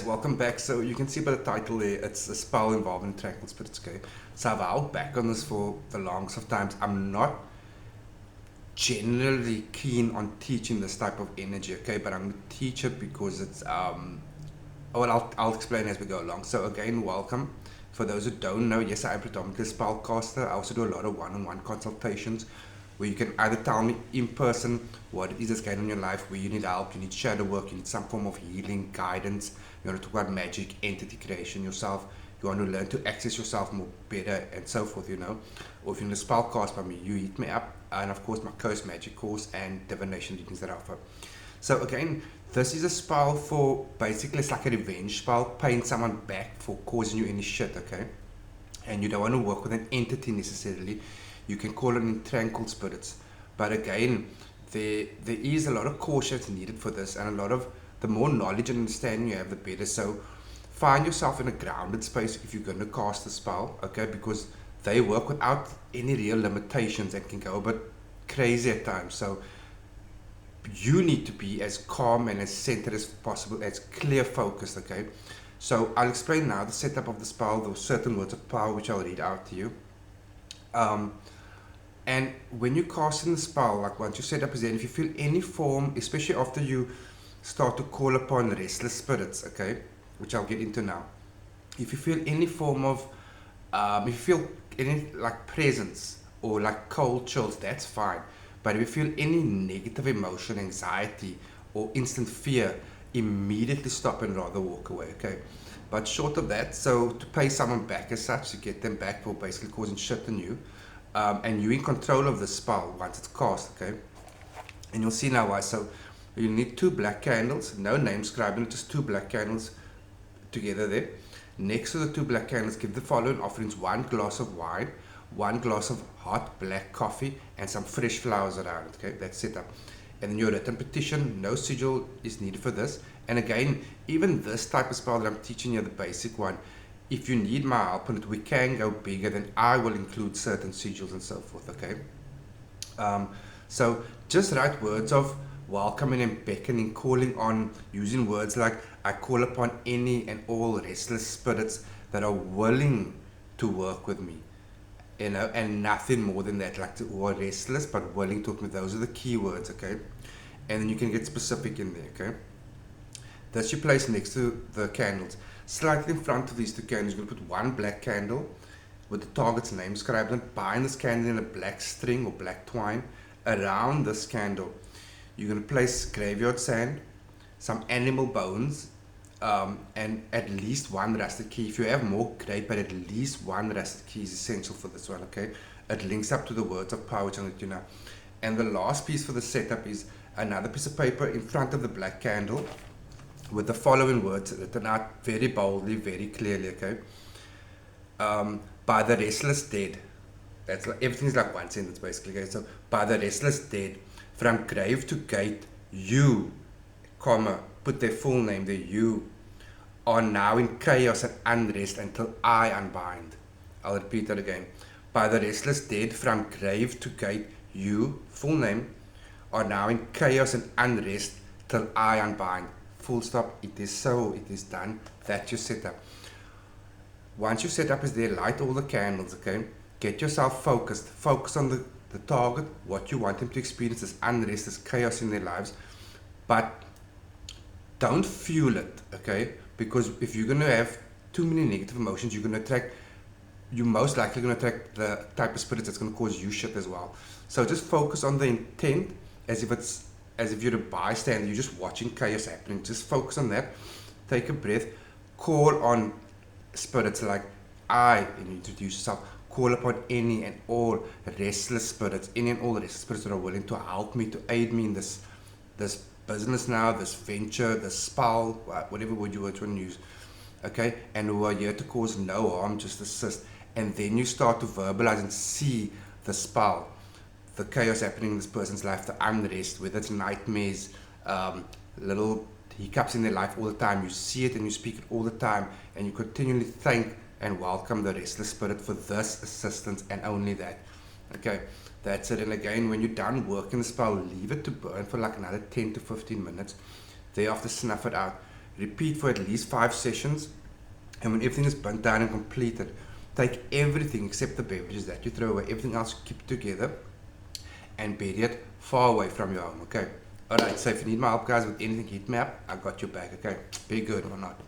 Welcome back. So you can see by the title there, it's a spell involving tranquil spirits. Okay, so I've held back on this for the longest of times. I'm not generally keen on teaching this type of energy. Okay, but I'm gonna teach it because it's well, I'll explain as we go along. So again, welcome. For those who don't know, yes, I am predominantly a spellcaster. I also do a lot of one-on-one consultations where you can either tell me in person what it is that's going on in your life, where you need help, you need shadow work, you need some form of healing, guidance, you want to talk about magic, entity creation yourself, you want to learn to access yourself more better and so forth, Or if you're in a spellcast by me, you hit me up, and of course my Coast Magic course and divination readings that I offer. So again, this is a spell for basically it's like a revenge spell, paying someone back for causing you any shit, okay? And you don't want to work with an entity necessarily. You can call it intranquil spirits. But again, there is a lot of caution needed for this, and a lot of the more knowledge and understanding you have, the better. So find yourself in a grounded space if you're going to cast a spell, okay? Because they work without any real limitations and can go a bit crazy at times. So you need to be as calm and as centered as possible, as clear focused, okay? So I'll explain now the setup of the spell, those certain words of power which I'll read out to you. And when you cast in the spell, like once you set up, is there, if you feel any form, especially after you start to call upon restless spirits, okay, which I'll get into now. If you feel any form of, if you feel any like presence or like cold chills, that's fine. But if you feel any negative emotion, anxiety, or instant fear, immediately stop and rather walk away, okay? But short of that, so to pay someone back as such, to get them back for basically causing shit on you, and you're in control of the spell once it's cast, okay? And you'll see now why. So you need two black candles, no name scribing, just two black candles together there. Next to the two black candles, give the following offerings: one glass of wine, one glass of hot black coffee, and some fresh flowers around it, okay? That's set up. And then your written petition, no sigil is needed for this. And again, even this type of spell that I'm teaching you, the basic one, if you need my help on it, we can go bigger, then I will include certain sigils and so forth, okay? So just write words of welcoming and beckoning, calling on, using words like, I call upon any and all restless spirits that are willing to work with me, and nothing more than that, like who are restless but willing to work with me. Those are the key words, okay? And then you can get specific in there, okay? That you place next to the candles. Slightly in front of these two candles, you're going to put one black candle with the target's name scribed on. Bind this candle in a black string or black twine around this candle. You're going to place graveyard sand, some animal bones, and at least one rusted key. If you have more, great, but at least one rusted key is essential for this one, okay? It links up to the words of power, which I'll let you know. And the last piece for the setup is another piece of paper in front of the black candle with the following words written out very boldly, very clearly, okay? By the restless dead. That's like, everything's like one sentence basically, okay? So, by the restless dead, from grave to gate, you, comma, put their full name there, you, are now in chaos and unrest until I unbind. I'll repeat that again. By the restless dead, from grave to gate, you, full name, are now in chaos and unrest till I unbind. Full stop. It is so, it is done. That's your setup. Once your setup is there, light all the candles, okay? Get yourself focused. Focus on the target, what you want them to experience, this unrest, this chaos in their lives. But don't fuel it, okay? Because if you're going to have too many negative emotions, you're most likely going to attract the type of spirit that's going to cause you shit as well. So just focus on the intent as if you're a bystander, you're just watching chaos happening. Just focus on that. Take a breath. Call on spirits like and you introduce yourself. Call upon any and all restless spirits, any and all restless spirits that are willing to help me, to aid me in this business now, this venture, this spell, whatever word you want to use, okay? And who are here to cause no harm, just assist. And then you start to verbalize and see the spell, the chaos happening in this person's life, the unrest, whether it's nightmares, little hiccups in their life all the time. You see it and you speak it all the time, and you continually thank and welcome the restless spirit for this assistance and only that. Okay, that's it. And again, when you're done working the spell, leave it to burn for like another 10 to 15 minutes. Thereafter, snuff it out. Repeat for at least 5 sessions. And when everything is burnt down and completed, take everything except the beverages that you throw away, everything else keep together, and bury it far away from your home, okay? Alright, so if you need my help, guys, with anything, hit me up. I got your back, okay? Be good or not.